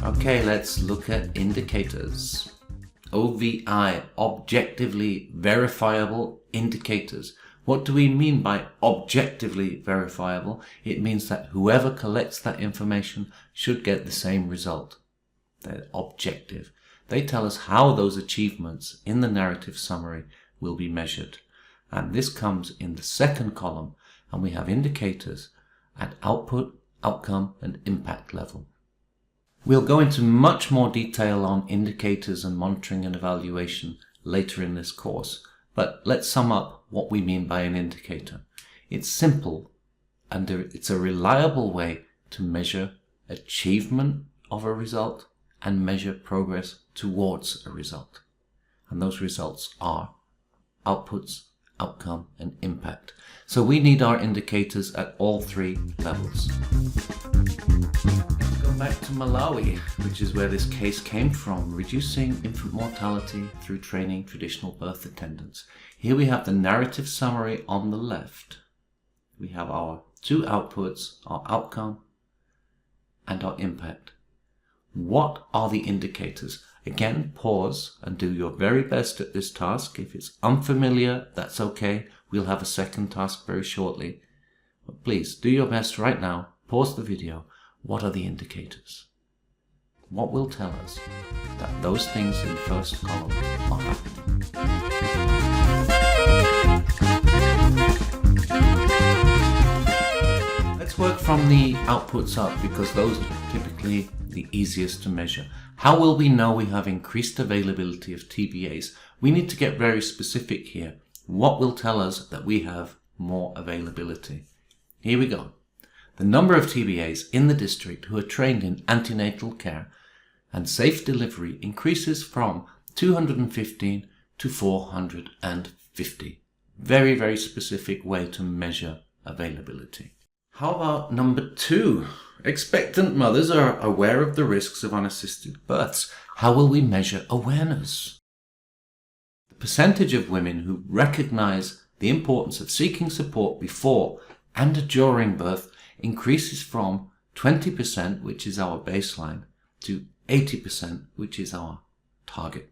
Okay, let's look at indicators. OVI, Objectively Verifiable Indicators. What do we mean by objectively verifiable? It means that whoever collects that information should get the same result. They're objective. They tell us how those achievements in the narrative summary will be measured. And this comes in the second column, and we have indicators at output, outcome, and impact level. We'll go into much more detail on indicators and monitoring and evaluation later in this course, but let's sum up what we mean by an indicator. It's simple and it's a reliable way to measure achievement of a result and measure progress towards a result. And those results are outputs, outcome, and impact. So we need our indicators at all three levels. Back to Malawi, which is where this case came from, reducing infant mortality through training traditional birth attendants. Here we have the narrative summary on the left. We have our two outputs, our outcome and our impact. What are the indicators? Again, pause and do your very best at this task. If it's unfamiliar, that's okay. We'll have a second task very shortly. But please do your best right now. Pause the video. What are the indicators? What will tell us that those things in the first column are happening? Let's work from the outputs up because those are typically the easiest to measure. How will we know we have increased availability of TBAs? We need to get very specific here. What will tell us that we have more availability? Here we go. The number of TBAs in the district who are trained in antenatal care and safe delivery increases from 215 to 450. Very, very specific way to measure availability. How about number 2? Expectant mothers are aware of the risks of unassisted births. How will we measure awareness? The percentage of women who recognize the importance of seeking support before and during birth increases from 20%, which is our baseline, to 80%, which is our target.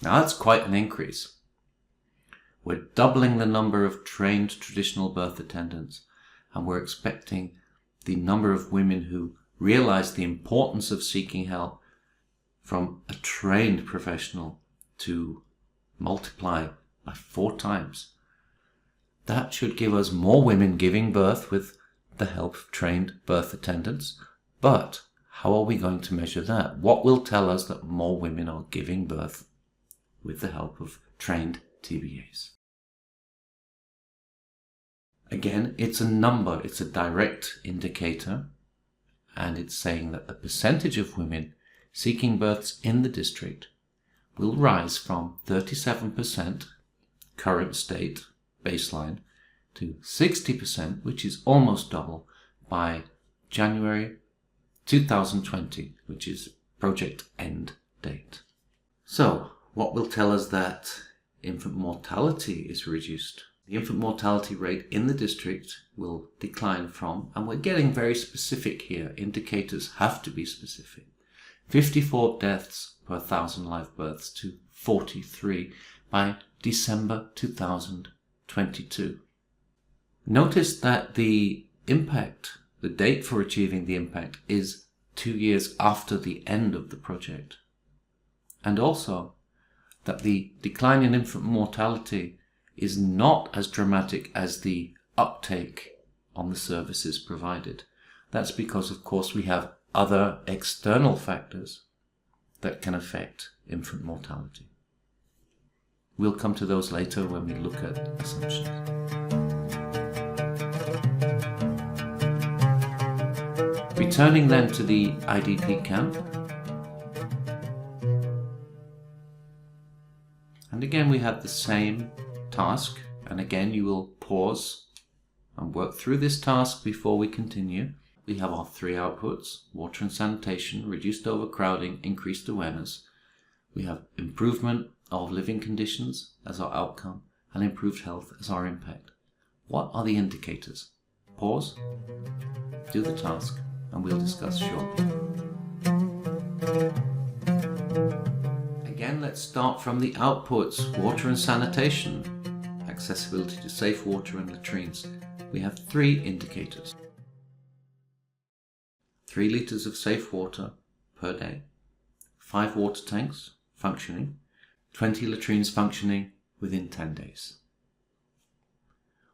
Now that's quite an increase. We're doubling the number of trained traditional birth attendants, and we're expecting the number of women who realize the importance of seeking help from a trained professional to multiply by 4 times. That should give us more women giving birth with the help of trained birth attendants. But how are we going to measure that? What will tell us that more women are giving birth with the help of trained TBAs? Again, it's a number, it's a direct indicator, and it's saying that the percentage of women seeking births in the district will rise from 37%, current state, baseline, to 60%, which is almost double, by January 2020, which is project end date. So, what will tell us that infant mortality is reduced? The infant mortality rate in the district will decline from, and we're getting very specific here, indicators have to be specific, 54 deaths per 1,000 live births to 43 by December 2022. Notice that the impact, the date for achieving the impact, is 2 years after the end of the project. And also that the decline in infant mortality is not as dramatic as the uptake on the services provided. That's because, of course, we have other external factors that can affect infant mortality. We'll come to those later when we look at assumptions. Returning then to the IDP camp. And again we have the same task, and again you will pause and work through this task before we continue. We have our 3 outputs: water and sanitation, reduced overcrowding, increased awareness. We have improvement of living conditions as our outcome and improved health as our impact. What are the indicators? Pause, do the task, and we'll discuss shortly. Again, let's start from the outputs. Water and sanitation, accessibility to safe water and latrines. We have 3 indicators. 3 litres of safe water per day, 5 water tanks functioning, 20 latrines functioning within 10 days.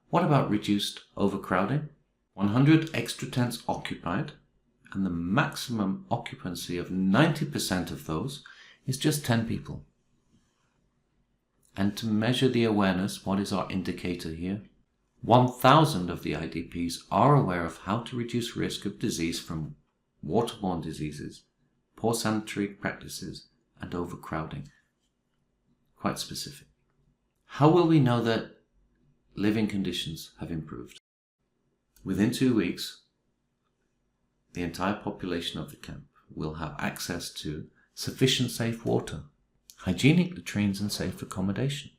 What about reduced overcrowding? 100 extra tents occupied, and the maximum occupancy of 90% of those is just 10 people. And to measure the awareness, what is our indicator here? 1,000 of the IDPs are aware of how to reduce risk of disease from waterborne diseases, poor sanitary practices, and overcrowding. Quite specific. How will we know that living conditions have improved? Within 2 weeks, the entire population of the camp will have access to sufficient safe water, hygienic latrines, and safe accommodation.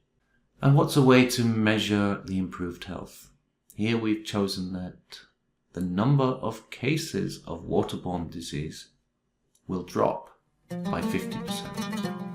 And what's a way to measure the improved health? Here we've chosen that the number of cases of waterborne disease will drop by 50%.